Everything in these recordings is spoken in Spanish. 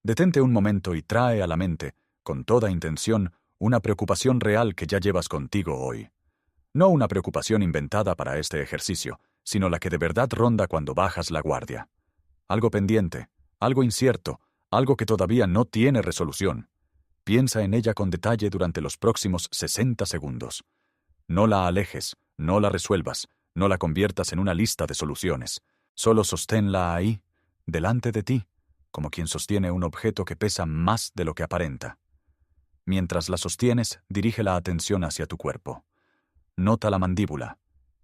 Detente un momento y trae a la mente, con toda intención, una preocupación real que ya llevas contigo hoy. No una preocupación inventada para este ejercicio, sino la que de verdad ronda cuando bajas la guardia. Algo pendiente, algo incierto, algo que todavía no tiene resolución. Piensa en ella con detalle durante los próximos 60 segundos. No la alejes, no la resuelvas, no la conviertas en una lista de soluciones. Solo sosténla ahí, delante de ti, como quien sostiene un objeto que pesa más de lo que aparenta. Mientras la sostienes, dirige la atención hacia tu cuerpo. Nota la mandíbula,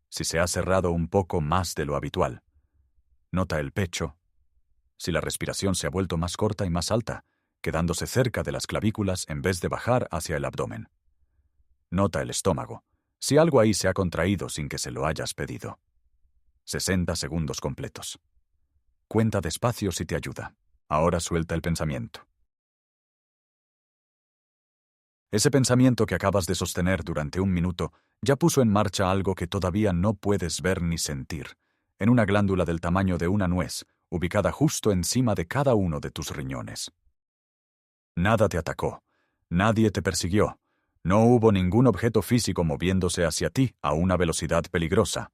si se ha cerrado un poco más de lo habitual. Nota el pecho, si la respiración se ha vuelto más corta y más alta, quedándose cerca de las clavículas en vez de bajar hacia el abdomen. Nota el estómago, si algo ahí se ha contraído sin que se lo hayas pedido. 60 segundos completos. Cuenta despacio si te ayuda. Ahora suelta el pensamiento. Ese pensamiento que acabas de sostener durante un minuto ya puso en marcha algo que todavía no puedes ver ni sentir, en una glándula del tamaño de una nuez, ubicada justo encima de cada uno de tus riñones. Nada te atacó, nadie te persiguió, no hubo ningún objeto físico moviéndose hacia ti a una velocidad peligrosa.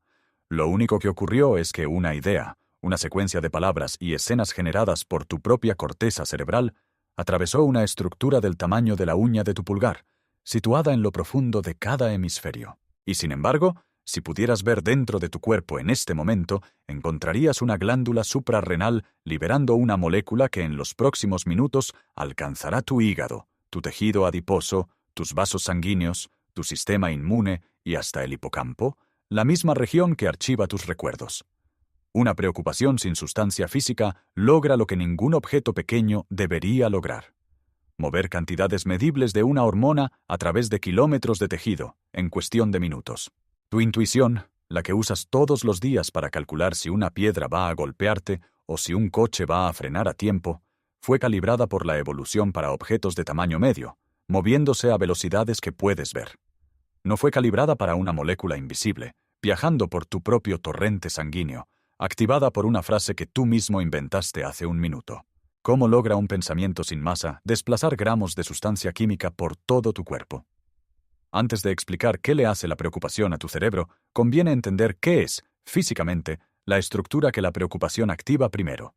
Lo único que ocurrió es que una idea, una secuencia de palabras y escenas generadas por tu propia corteza cerebral, atravesó una estructura del tamaño de la uña de tu pulgar, situada en lo profundo de cada hemisferio. Y sin embargo, si pudieras ver dentro de tu cuerpo en este momento, encontrarías una glándula suprarrenal liberando una molécula que en los próximos minutos alcanzará tu hígado, tu tejido adiposo, tus vasos sanguíneos, tu sistema inmune y hasta el hipocampo, la misma región que archiva tus recuerdos. Una preocupación sin sustancia física logra lo que ningún objeto pequeño debería lograr: mover cantidades medibles de una hormona a través de kilómetros de tejido, en cuestión de minutos. Tu intuición, la que usas todos los días para calcular si una piedra va a golpearte o si un coche va a frenar a tiempo, fue calibrada por la evolución para objetos de tamaño medio, moviéndose a velocidades que puedes ver. No fue calibrada para una molécula invisible, viajando por tu propio torrente sanguíneo, activada por una frase que tú mismo inventaste hace un minuto. ¿Cómo logra un pensamiento sin masa desplazar gramos de sustancia química por todo tu cuerpo? Antes de explicar qué le hace la preocupación a tu cerebro, conviene entender qué es, físicamente, la estructura que la preocupación activa primero.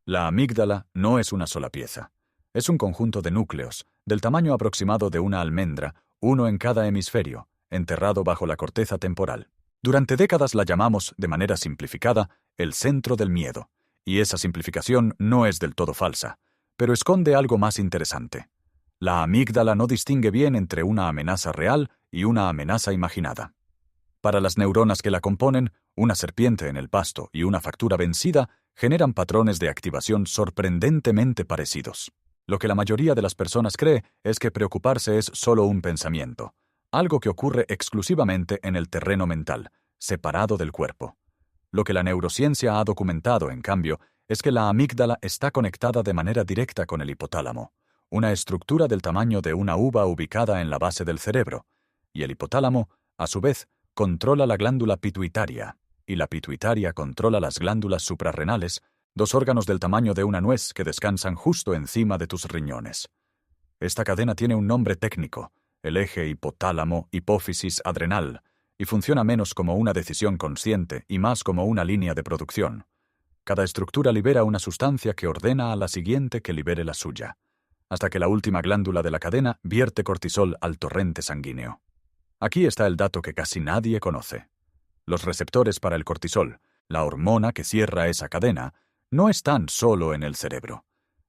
La amígdala no es una sola pieza. Es un conjunto de núcleos, del tamaño aproximado de una almendra, uno en cada hemisferio, enterrado bajo la corteza temporal. Durante décadas la llamamos, de manera simplificada, el centro del miedo, y esa simplificación no es del todo falsa, pero esconde algo más interesante. La amígdala no distingue bien entre una amenaza real y una amenaza imaginada. Para las neuronas que la componen, una serpiente en el pasto y una factura vencida generan patrones de activación sorprendentemente parecidos. Lo que la mayoría de las personas cree es que preocuparse es solo un pensamiento, algo que ocurre exclusivamente en el terreno mental, separado del cuerpo. Lo que la neurociencia ha documentado, en cambio, es que la amígdala está conectada de manera directa con el hipotálamo, una estructura del tamaño de una uva ubicada en la base del cerebro, y el hipotálamo, a su vez, controla la glándula pituitaria, y la pituitaria controla las glándulas suprarrenales, dos órganos del tamaño de una nuez que descansan justo encima de tus riñones. Esta cadena tiene un nombre técnico, el eje hipotálamo-hipófisis-adrenal, y funciona menos como una decisión consciente y más como una línea de producción. Cada estructura libera una sustancia que ordena a la siguiente que libere la suya, hasta que la última glándula de la cadena vierte cortisol al torrente sanguíneo. Aquí está el dato que casi nadie conoce. Los receptores para el cortisol, la hormona que cierra esa cadena, no están solo en el cerebro.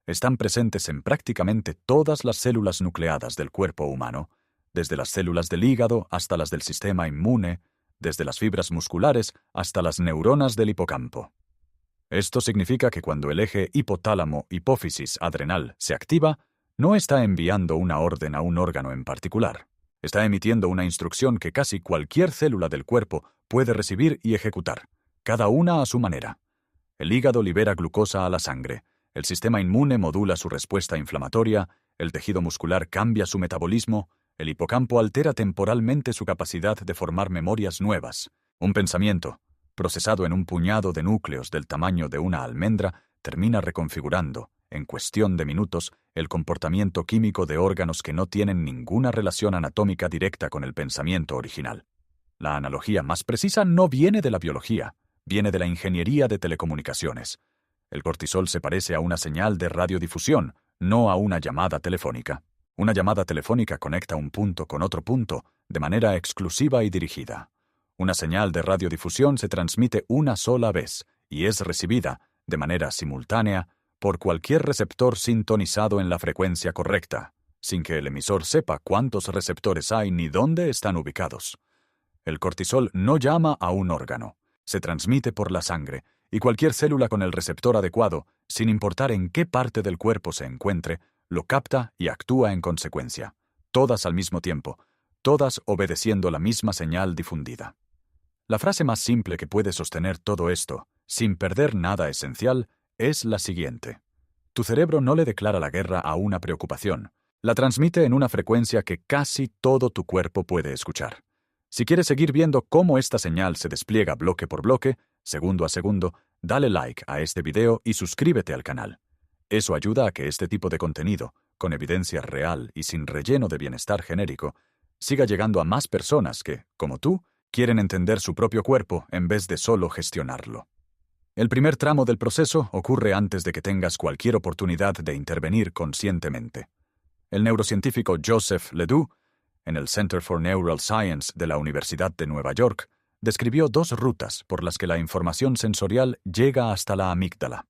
Están presentes en prácticamente todas las células nucleadas del cuerpo humano, desde las células del hígado hasta las del sistema inmune, desde las fibras musculares hasta las neuronas del hipocampo. Esto significa que cuando el eje hipotálamo-hipófisis-adrenal se activa, no está enviando una orden a un órgano en particular. Está emitiendo una instrucción que casi cualquier célula del cuerpo puede recibir y ejecutar, cada una a su manera. El hígado libera glucosa a la sangre, el sistema inmune modula su respuesta inflamatoria, el tejido muscular cambia su metabolismo, el hipocampo altera temporalmente su capacidad de formar memorias nuevas. Un pensamiento, procesado en un puñado de núcleos del tamaño de una almendra, termina reconfigurando, en cuestión de minutos, el comportamiento químico de órganos que no tienen ninguna relación anatómica directa con el pensamiento original. La analogía más precisa no viene de la biología, viene de la ingeniería de telecomunicaciones. El cortisol se parece a una señal de radiodifusión, no a una llamada telefónica. Una llamada telefónica conecta un punto con otro punto, de manera exclusiva y dirigida. Una señal de radiodifusión se transmite una sola vez, y es recibida, de manera simultánea, por cualquier receptor sintonizado en la frecuencia correcta, sin que el emisor sepa cuántos receptores hay ni dónde están ubicados. El cortisol no llama a un órgano, se transmite por la sangre, y cualquier célula con el receptor adecuado, sin importar en qué parte del cuerpo se encuentre, lo capta y actúa en consecuencia, todas al mismo tiempo, todas obedeciendo la misma señal difundida. La frase más simple que puede sostener todo esto, sin perder nada esencial, es la siguiente. Tu cerebro no le declara la guerra a una preocupación, la transmite en una frecuencia que casi todo tu cuerpo puede escuchar. Si quieres seguir viendo cómo esta señal se despliega bloque por bloque, segundo a segundo, dale like a este video y suscríbete al canal. Eso ayuda a que este tipo de contenido, con evidencia real y sin relleno de bienestar genérico, siga llegando a más personas que, como tú, quieren entender su propio cuerpo en vez de solo gestionarlo. El primer tramo del proceso ocurre antes de que tengas cualquier oportunidad de intervenir conscientemente. El neurocientífico Joseph Ledoux, en el Center for Neural Science de la Universidad de Nueva York, describió dos rutas por las que la información sensorial llega hasta la amígdala.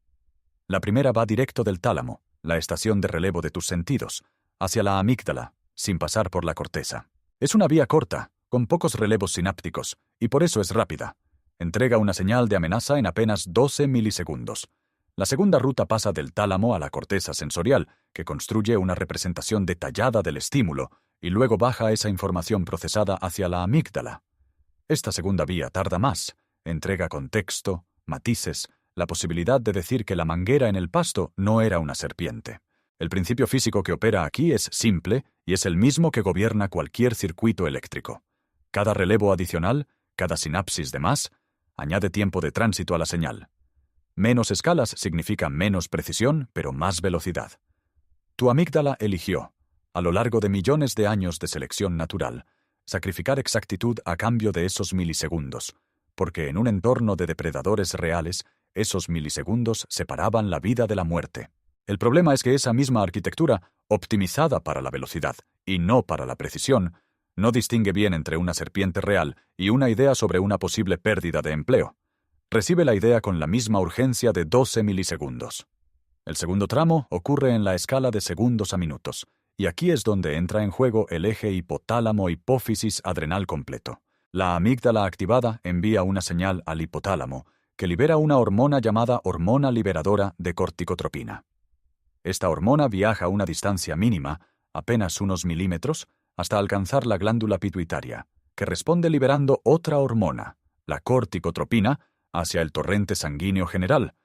La primera va directo del tálamo, la estación de relevo de tus sentidos, hacia la amígdala, sin pasar por la corteza. Es una vía corta, con pocos relevos sinápticos, y por eso es rápida. Entrega una señal de amenaza en apenas 12 milisegundos. La segunda ruta pasa del tálamo a la corteza sensorial, que construye una representación detallada del estímulo, y luego baja esa información procesada hacia la amígdala. Esta segunda vía tarda más, entrega contexto, matices, la posibilidad de decir que la manguera en el pasto no era una serpiente. El principio físico que opera aquí es simple y es el mismo que gobierna cualquier circuito eléctrico. Cada relevo adicional, cada sinapsis de más, añade tiempo de tránsito a la señal. Menos escalas significa menos precisión, pero más velocidad. Tu amígdala eligió, a lo largo de millones de años de selección natural, sacrificar exactitud a cambio de esos milisegundos, porque en un entorno de depredadores reales, esos milisegundos separaban la vida de la muerte. El problema es que esa misma arquitectura, optimizada para la velocidad y no para la precisión, no distingue bien entre una serpiente real y una idea sobre una posible pérdida de empleo. Recibe la idea con la misma urgencia de 12 milisegundos. El segundo tramo ocurre en la escala de segundos a minutos, y aquí es donde entra en juego el eje hipotálamo-hipófisis adrenal completo. La amígdala activada envía una señal al hipotálamo, que libera una hormona llamada hormona liberadora de corticotropina. Esta hormona viaja a una distancia mínima, apenas unos milímetros, hasta alcanzar la glándula pituitaria, que responde liberando otra hormona, la corticotropina, hacia el torrente sanguíneo general.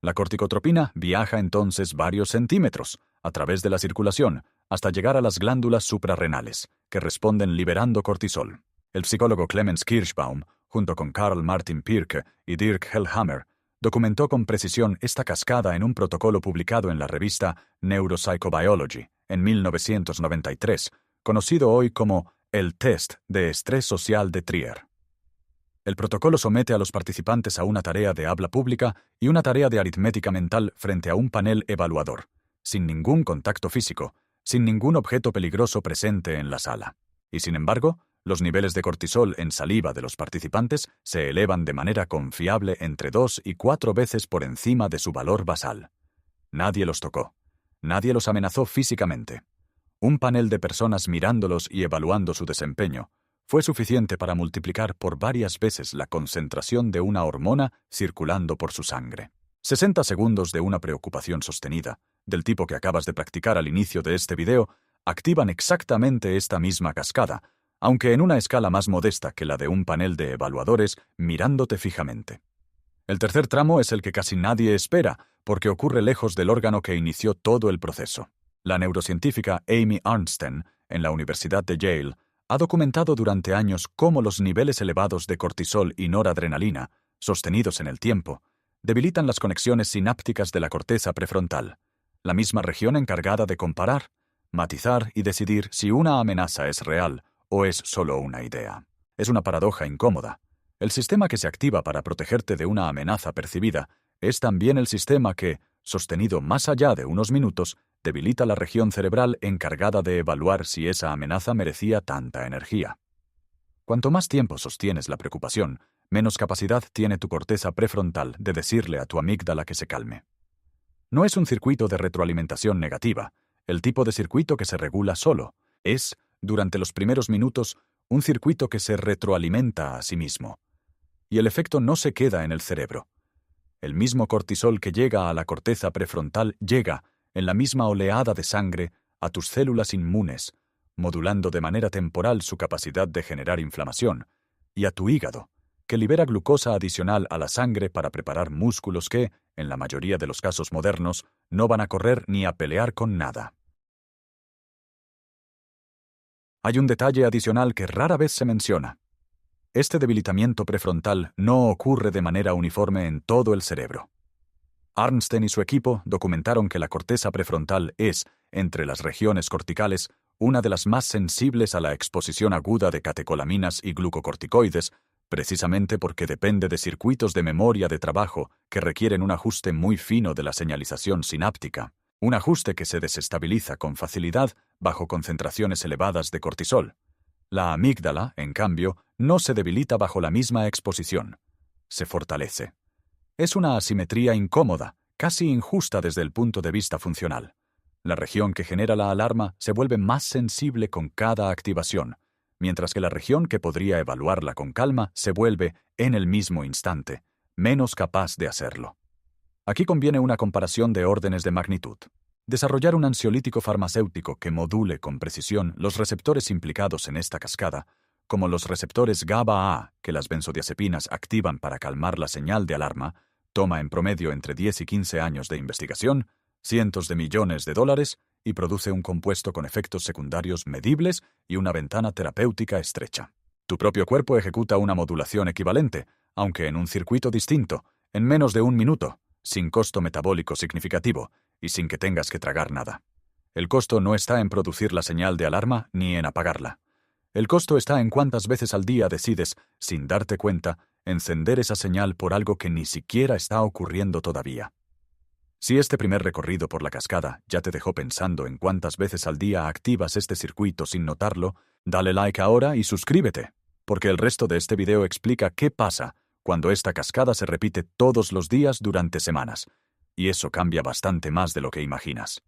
La corticotropina viaja entonces varios centímetros, a través de la circulación, hasta llegar a las glándulas suprarrenales, que responden liberando cortisol. El psicólogo Clemens Kirschbaum, junto con Karl Martin Pirke y Dirk Hellhammer, documentó con precisión esta cascada en un protocolo publicado en la revista Neuropsychobiology en 1993, conocido hoy como el test de estrés social de Trier. El protocolo somete a los participantes a una tarea de habla pública y una tarea de aritmética mental frente a un panel evaluador, sin ningún contacto físico, sin ningún objeto peligroso presente en la sala. Y sin embargo, los niveles de cortisol en saliva de los participantes se elevan de manera confiable entre 2 y 4 veces por encima de su valor basal. Nadie los tocó. Nadie los amenazó físicamente. Un panel de personas mirándolos y evaluando su desempeño fue suficiente para multiplicar por varias veces la concentración de una hormona circulando por su sangre. 60 segundos de una preocupación sostenida, del tipo que acabas de practicar al inicio de este video, activan exactamente esta misma cascada, aunque en una escala más modesta que la de un panel de evaluadores mirándote fijamente. El tercer tramo es el que casi nadie espera, porque ocurre lejos del órgano que inició todo el proceso. La neurocientífica Amy Arnsten, en la Universidad de Yale, ha documentado durante años cómo los niveles elevados de cortisol y noradrenalina, sostenidos en el tiempo, debilitan las conexiones sinápticas de la corteza prefrontal, la misma región encargada de comparar, matizar y decidir si una amenaza es real o es solo una idea. Es una paradoja incómoda. El sistema que se activa para protegerte de una amenaza percibida es también el sistema que, sostenido más allá de unos minutos, debilita la región cerebral encargada de evaluar si esa amenaza merecía tanta energía. Cuanto más tiempo sostienes la preocupación, menos capacidad tiene tu corteza prefrontal de decirle a tu amígdala que se calme. No es un circuito de retroalimentación negativa, el tipo de circuito que se regula solo. Es, durante los primeros minutos, un circuito que se retroalimenta a sí mismo. Y el efecto no se queda en el cerebro. El mismo cortisol que llega a la corteza prefrontal llega, en la misma oleada de sangre, a tus células inmunes, modulando de manera temporal su capacidad de generar inflamación, y a tu hígado, que libera glucosa adicional a la sangre para preparar músculos que, en la mayoría de los casos modernos, no van a correr ni a pelear con nada. Hay un detalle adicional que rara vez se menciona. Este debilitamiento prefrontal no ocurre de manera uniforme en todo el cerebro. Arnsten y su equipo documentaron que la corteza prefrontal es, entre las regiones corticales, una de las más sensibles a la exposición aguda de catecolaminas y glucocorticoides, precisamente porque depende de circuitos de memoria de trabajo que requieren un ajuste muy fino de la señalización sináptica, un ajuste que se desestabiliza con facilidad bajo concentraciones elevadas de cortisol. La amígdala, en cambio, no se debilita bajo la misma exposición. Se fortalece. Es una asimetría incómoda, casi injusta desde el punto de vista funcional. La región que genera la alarma se vuelve más sensible con cada activación, mientras que la región que podría evaluarla con calma se vuelve, en el mismo instante, menos capaz de hacerlo. Aquí conviene una comparación de órdenes de magnitud. Desarrollar un ansiolítico farmacéutico que module con precisión los receptores implicados en esta cascada, como los receptores GABA-A que las benzodiazepinas activan para calmar la señal de alarma, toma en promedio entre 10 y 15 años de investigación, cientos de millones de dólares y produce un compuesto con efectos secundarios medibles y una ventana terapéutica estrecha. Tu propio cuerpo ejecuta una modulación equivalente, aunque en un circuito distinto, en menos de un minuto, sin costo metabólico significativo y sin que tengas que tragar nada. El costo no está en producir la señal de alarma ni en apagarla. El costo está en cuántas veces al día decides, sin darte cuenta, encender esa señal por algo que ni siquiera está ocurriendo todavía. Si este primer recorrido por la cascada ya te dejó pensando en cuántas veces al día activas este circuito sin notarlo, dale like ahora y suscríbete, porque el resto de este video explica qué pasa cuando esta cascada se repite todos los días durante semanas, y eso cambia bastante más de lo que imaginas.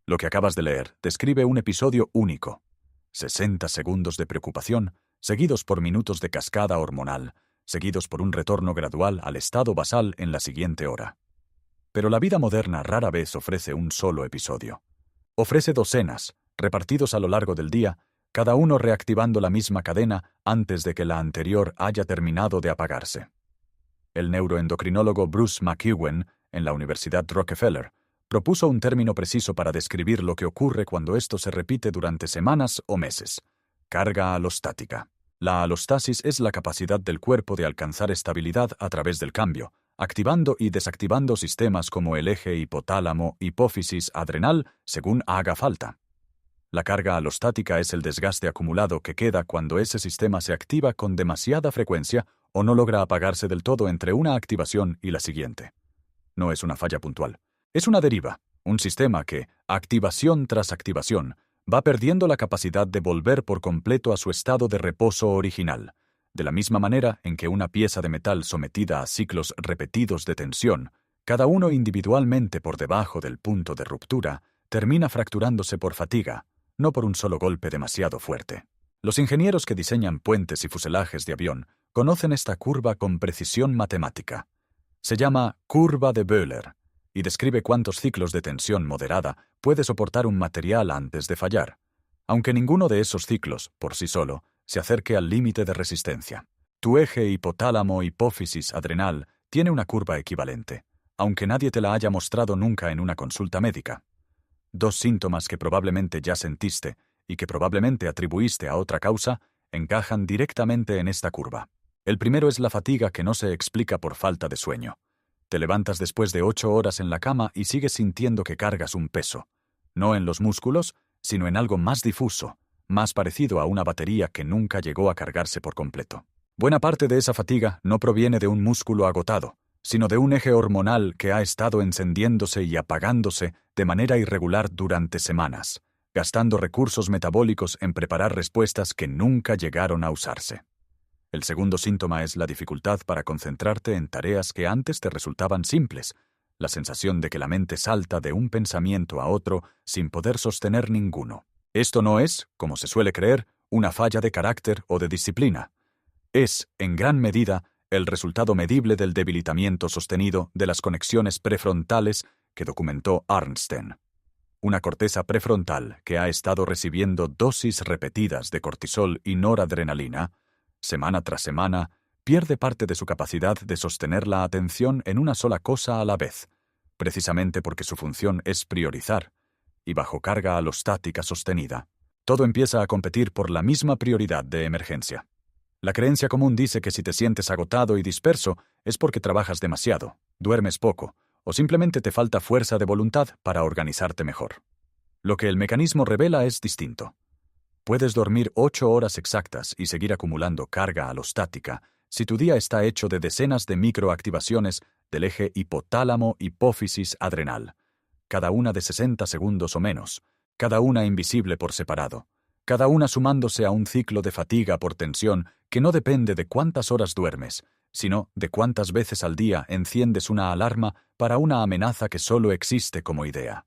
Lo que acabas de leer describe un episodio único. 60 segundos de preocupación, seguidos por minutos de cascada hormonal, seguidos por un retorno gradual al estado basal en la siguiente hora. Pero la vida moderna rara vez ofrece un solo episodio. Ofrece docenas, repartidos a lo largo del día, cada uno reactivando la misma cadena antes de que la anterior haya terminado de apagarse. El neuroendocrinólogo Bruce McEwen, en la Universidad Rockefeller, propuso un término preciso para describir lo que ocurre cuando esto se repite durante semanas o meses: carga alostática. La alostasis es la capacidad del cuerpo de alcanzar estabilidad a través del cambio, activando y desactivando sistemas como el eje hipotálamo-hipófisis-adrenal según haga falta. La carga alostática es el desgaste acumulado que queda cuando ese sistema se activa con demasiada frecuencia o no logra apagarse del todo entre una activación y la siguiente. No es una falla puntual. Es una deriva, un sistema que, activación tras activación, va perdiendo la capacidad de volver por completo a su estado de reposo original, de la misma manera en que una pieza de metal sometida a ciclos repetidos de tensión, cada uno individualmente por debajo del punto de ruptura, termina fracturándose por fatiga, no por un solo golpe demasiado fuerte. Los ingenieros que diseñan puentes y fuselajes de avión conocen esta curva con precisión matemática. Se llama curva de Böhler y describe cuántos ciclos de tensión moderada puede soportar un material antes de fallar, aunque ninguno de esos ciclos, por sí solo, se acerque al límite de resistencia. Tu eje hipotálamo-hipófisis-adrenal tiene una curva equivalente, aunque nadie te la haya mostrado nunca en una consulta médica. Dos síntomas que probablemente ya sentiste y que probablemente atribuiste a otra causa encajan directamente en esta curva. El primero es la fatiga que no se explica por falta de sueño. Te levantas después de 8 horas en la cama y sigues sintiendo que cargas un peso. No en los músculos, sino en algo más difuso, más parecido a una batería que nunca llegó a cargarse por completo. Buena parte de esa fatiga no proviene de un músculo agotado, sino de un eje hormonal que ha estado encendiéndose y apagándose de manera irregular durante semanas, gastando recursos metabólicos en preparar respuestas que nunca llegaron a usarse. El segundo síntoma es la dificultad para concentrarte en tareas que antes te resultaban simples, la sensación de que la mente salta de un pensamiento a otro sin poder sostener ninguno. Esto no es, como se suele creer, una falla de carácter o de disciplina. Es, en gran medida, el resultado medible del debilitamiento sostenido de las conexiones prefrontales que documentó Arnsten. Una corteza prefrontal que ha estado recibiendo dosis repetidas de cortisol y noradrenalina, semana tras semana, pierde parte de su capacidad de sostener la atención en una sola cosa a la vez, precisamente porque su función es priorizar, y bajo carga alostática sostenida, todo empieza a competir por la misma prioridad de emergencia. La creencia común dice que si te sientes agotado y disperso es porque trabajas demasiado, duermes poco, o simplemente te falta fuerza de voluntad para organizarte mejor. Lo que el mecanismo revela es distinto. Puedes dormir 8 horas exactas y seguir acumulando carga alostática si tu día está hecho de decenas de microactivaciones del eje hipotálamo-hipófisis adrenal, cada una de 60 segundos o menos, cada una invisible por separado, cada una sumándose a un ciclo de fatiga por tensión que no depende de cuántas horas duermes, sino de cuántas veces al día enciendes una alarma para una amenaza que solo existe como idea.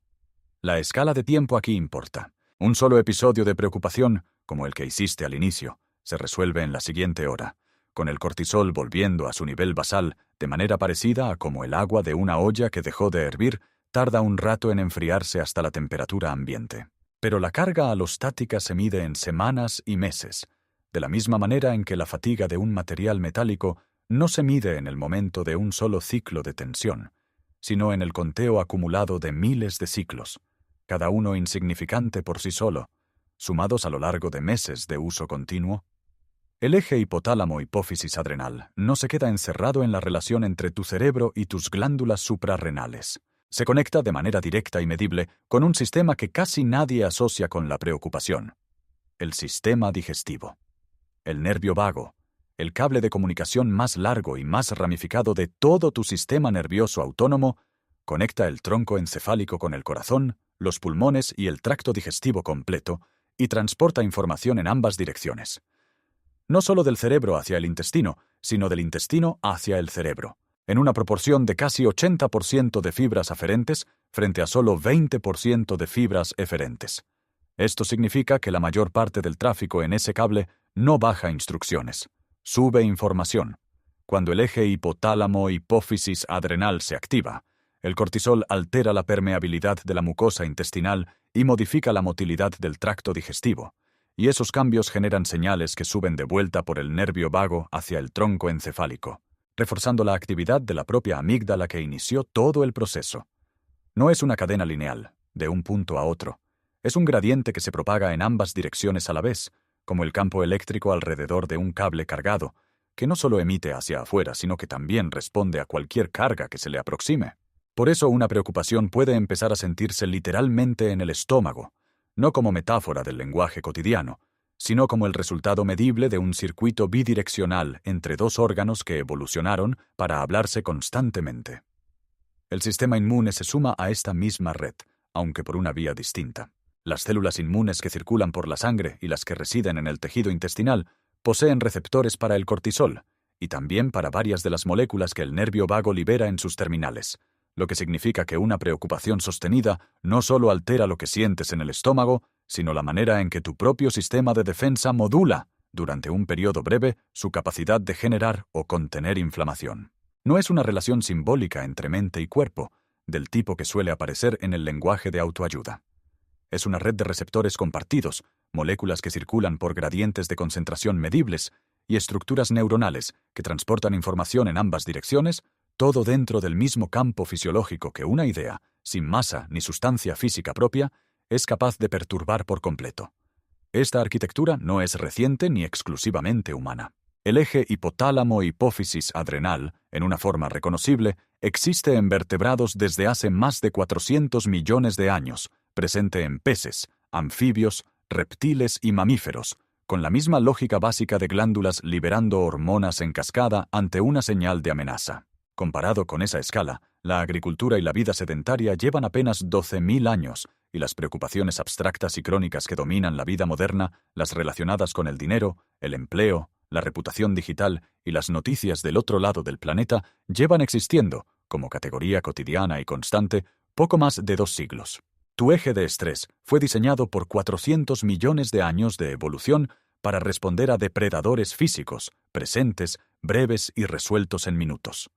La escala de tiempo aquí importa. Un solo episodio de preocupación, como el que hiciste al inicio, se resuelve en la siguiente hora, con el cortisol volviendo a su nivel basal de manera parecida a como el agua de una olla que dejó de hervir tarda un rato en enfriarse hasta la temperatura ambiente. Pero la carga alostática se mide en semanas y meses, de la misma manera en que la fatiga de un material metálico no se mide en el momento de un solo ciclo de tensión, sino en el conteo acumulado de miles de ciclos, cada uno insignificante por sí solo, sumados a lo largo de meses de uso continuo. El eje hipotálamo-hipófisis adrenal no se queda encerrado en la relación entre tu cerebro y tus glándulas suprarrenales. Se conecta de manera directa y medible con un sistema que casi nadie asocia con la preocupación: el sistema digestivo. El nervio vago, el cable de comunicación más largo y más ramificado de todo tu sistema nervioso autónomo, conecta el tronco encefálico con el corazón, los pulmones y el tracto digestivo completo y transporta información en ambas direcciones. No solo del cerebro hacia el intestino, sino del intestino hacia el cerebro, en una proporción de casi 80% de fibras aferentes frente a solo 20% de fibras eferentes. Esto significa que la mayor parte del tráfico en ese cable no baja instrucciones, sube información. Cuando el eje hipotálamo-hipófisis adrenal se activa, el cortisol altera la permeabilidad de la mucosa intestinal y modifica la motilidad del tracto digestivo, y esos cambios generan señales que suben de vuelta por el nervio vago hacia el tronco encefálico, reforzando la actividad de la propia amígdala que inició todo el proceso. No es una cadena lineal, de un punto a otro. Es un gradiente que se propaga en ambas direcciones a la vez, como el campo eléctrico alrededor de un cable cargado, que no solo emite hacia afuera, sino que también responde a cualquier carga que se le aproxime. Por eso una preocupación puede empezar a sentirse literalmente en el estómago, no como metáfora del lenguaje cotidiano, sino como el resultado medible de un circuito bidireccional entre dos órganos que evolucionaron para hablarse constantemente. El sistema inmune se suma a esta misma red, aunque por una vía distinta. Las células inmunes que circulan por la sangre y las que residen en el tejido intestinal poseen receptores para el cortisol, y también para varias de las moléculas que el nervio vago libera en sus terminales, lo que significa que una preocupación sostenida no solo altera lo que sientes en el estómago, sino la manera en que tu propio sistema de defensa modula, durante un periodo breve, su capacidad de generar o contener inflamación. No es una relación simbólica entre mente y cuerpo, del tipo que suele aparecer en el lenguaje de autoayuda. Es una red de receptores compartidos, moléculas que circulan por gradientes de concentración medibles y estructuras neuronales que transportan información en ambas direcciones, todo dentro del mismo campo fisiológico que una idea, sin masa ni sustancia física propia, es capaz de perturbar por completo. Esta arquitectura no es reciente ni exclusivamente humana. El eje hipotálamo-hipófisis adrenal, en una forma reconocible, existe en vertebrados desde hace más de 400 millones de años, presente en peces, anfibios, reptiles y mamíferos, con la misma lógica básica de glándulas liberando hormonas en cascada ante una señal de amenaza. Comparado con esa escala, la agricultura y la vida sedentaria llevan apenas 12.000 años, y las preocupaciones abstractas y crónicas que dominan la vida moderna, las relacionadas con el dinero, el empleo, la reputación digital y las noticias del otro lado del planeta, llevan existiendo, como categoría cotidiana y constante, poco más de 2 siglos. Tu eje de estrés fue diseñado por 400 millones de años de evolución para responder a depredadores físicos, presentes, breves y resueltos en minutos.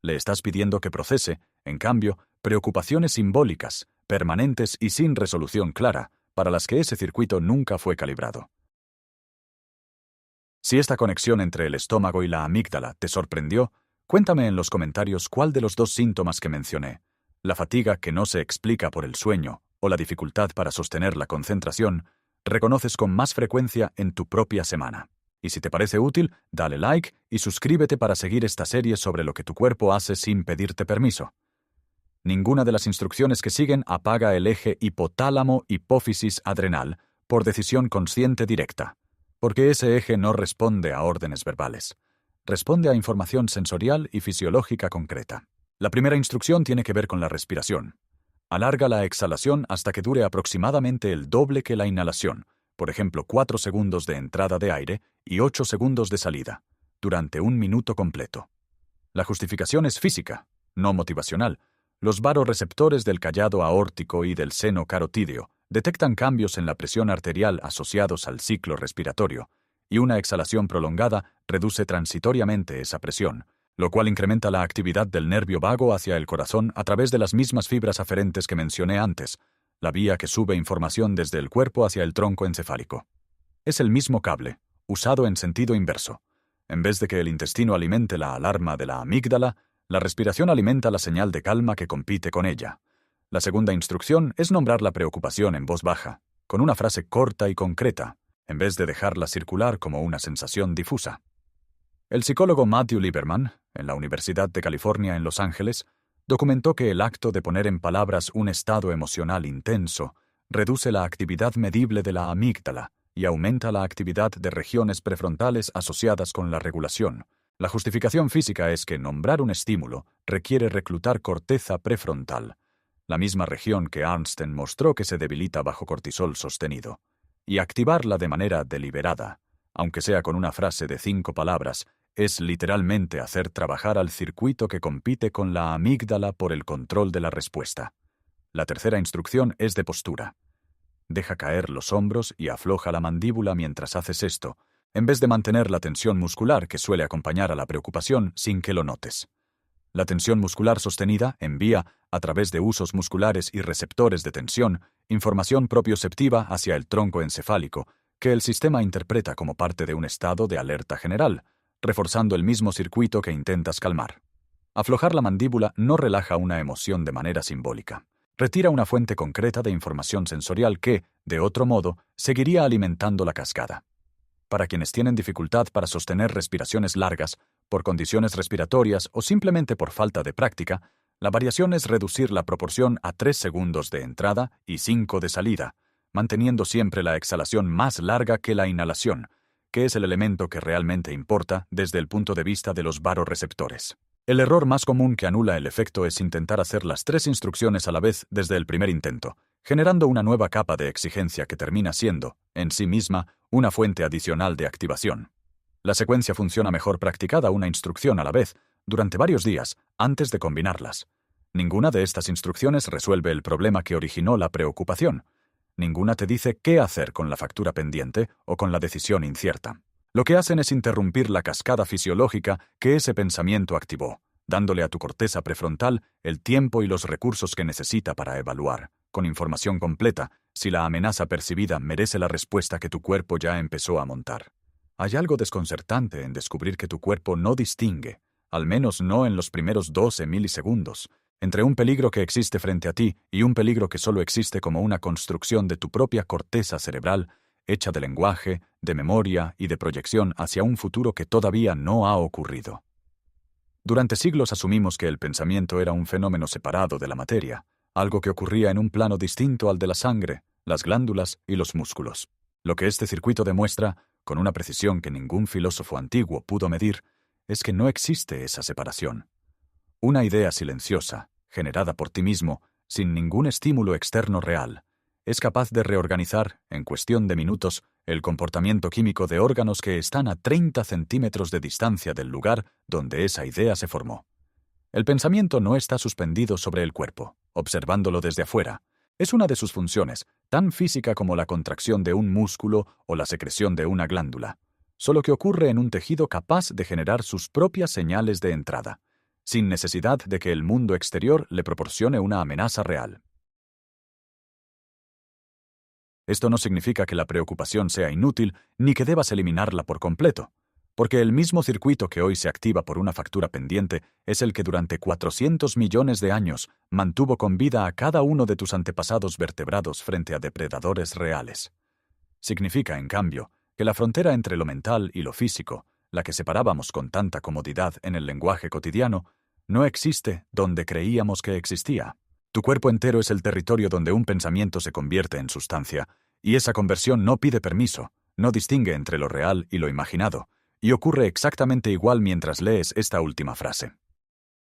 Le estás pidiendo que procese, en cambio, preocupaciones simbólicas, permanentes y sin resolución clara, para las que ese circuito nunca fue calibrado. Si esta conexión entre el estómago y la amígdala te sorprendió, cuéntame en los comentarios cuál de los 2 síntomas que mencioné, la fatiga que no se explica por el sueño o la dificultad para sostener la concentración, reconoces con más frecuencia en tu propia semana. Y si te parece útil, dale like y suscríbete para seguir esta serie sobre lo que tu cuerpo hace sin pedirte permiso. Ninguna de las instrucciones que siguen apaga el eje hipotálamo-hipófisis-adrenal por decisión consciente directa, porque ese eje no responde a órdenes verbales. Responde a información sensorial y fisiológica concreta. La primera instrucción tiene que ver con la respiración. Alarga la exhalación hasta que dure aproximadamente el doble que la inhalación, por ejemplo 4 segundos de entrada de aire y 8 segundos de salida, durante 1 minuto completo. La justificación es física, no motivacional. Los varoreceptores del callado aórtico y del seno carotídeo detectan cambios en la presión arterial asociados al ciclo respiratorio, y una exhalación prolongada reduce transitoriamente esa presión, lo cual incrementa la actividad del nervio vago hacia el corazón a través de las mismas fibras aferentes que mencioné antes, la vía que sube información desde el cuerpo hacia el tronco encefálico. Es el mismo cable, usado en sentido inverso. En vez de que el intestino alimente la alarma de la amígdala, la respiración alimenta la señal de calma que compite con ella. La segunda instrucción es nombrar la preocupación en voz baja, con una frase corta y concreta, en vez de dejarla circular como una sensación difusa. El psicólogo Matthew Lieberman, en la Universidad de California en Los Ángeles, documentó que el acto de poner en palabras un estado emocional intenso reduce la actividad medible de la amígdala y aumenta la actividad de regiones prefrontales asociadas con la regulación. La justificación física es que nombrar un estímulo requiere reclutar corteza prefrontal, la misma región que Arnsten mostró que se debilita bajo cortisol sostenido, y activarla de manera deliberada, aunque sea con una frase de 5 palabras, es literalmente hacer trabajar al circuito que compite con la amígdala por el control de la respuesta. La tercera instrucción es de postura. Deja caer los hombros y afloja la mandíbula mientras haces esto, en vez de mantener la tensión muscular que suele acompañar a la preocupación sin que lo notes. La tensión muscular sostenida envía, a través de usos musculares y receptores de tensión, información propioceptiva hacia el tronco encefálico, que el sistema interpreta como parte de un estado de alerta general, reforzando el mismo circuito que intentas calmar. Aflojar la mandíbula no relaja una emoción de manera simbólica. Retira una fuente concreta de información sensorial que, de otro modo, seguiría alimentando la cascada. Para quienes tienen dificultad para sostener respiraciones largas, por condiciones respiratorias o simplemente por falta de práctica, la variación es reducir la proporción a 3 segundos de entrada y 5 de salida, manteniendo siempre la exhalación más larga que la inhalación, que es el elemento que realmente importa desde el punto de vista de los varoreceptores. El error más común que anula el efecto es intentar hacer las 3 instrucciones a la vez desde el primer intento, generando una nueva capa de exigencia que termina siendo, en sí misma, una fuente adicional de activación. La secuencia funciona mejor practicada una instrucción a la vez, durante varios días, antes de combinarlas. Ninguna de estas instrucciones resuelve el problema que originó la preocupación. Ninguna te dice qué hacer con la factura pendiente o con la decisión incierta. Lo que hacen es interrumpir la cascada fisiológica que ese pensamiento activó, dándole a tu corteza prefrontal el tiempo y los recursos que necesita para evaluar, con información completa, si la amenaza percibida merece la respuesta que tu cuerpo ya empezó a montar. Hay algo desconcertante en descubrir que tu cuerpo no distingue, al menos no en los primeros 12 milisegundos, entre un peligro que existe frente a ti y un peligro que solo existe como una construcción de tu propia corteza cerebral, hecha de lenguaje, de memoria y de proyección hacia un futuro que todavía no ha ocurrido. Durante siglos asumimos que el pensamiento era un fenómeno separado de la materia, algo que ocurría en un plano distinto al de la sangre, las glándulas y los músculos. Lo que este circuito demuestra, con una precisión que ningún filósofo antiguo pudo medir, es que no existe esa separación. Una idea silenciosa, generada por ti mismo, sin ningún estímulo externo real, es capaz de reorganizar, en cuestión de minutos, el comportamiento químico de órganos que están a 30 centímetros de distancia del lugar donde esa idea se formó. El pensamiento no está suspendido sobre el cuerpo, observándolo desde afuera. Es una de sus funciones, tan física como la contracción de un músculo o la secreción de una glándula, solo que ocurre en un tejido capaz de generar sus propias señales de entrada, sin necesidad de que el mundo exterior le proporcione una amenaza real. Esto no significa que la preocupación sea inútil ni que debas eliminarla por completo, porque el mismo circuito que hoy se activa por una factura pendiente es el que durante 400 millones de años mantuvo con vida a cada uno de tus antepasados vertebrados frente a depredadores reales. Significa, en cambio, que la frontera entre lo mental y lo físico, la que separábamos con tanta comodidad en el lenguaje cotidiano, no existe donde creíamos que existía. Tu cuerpo entero es el territorio donde un pensamiento se convierte en sustancia, y esa conversión no pide permiso, no distingue entre lo real y lo imaginado, y ocurre exactamente igual mientras lees esta última frase.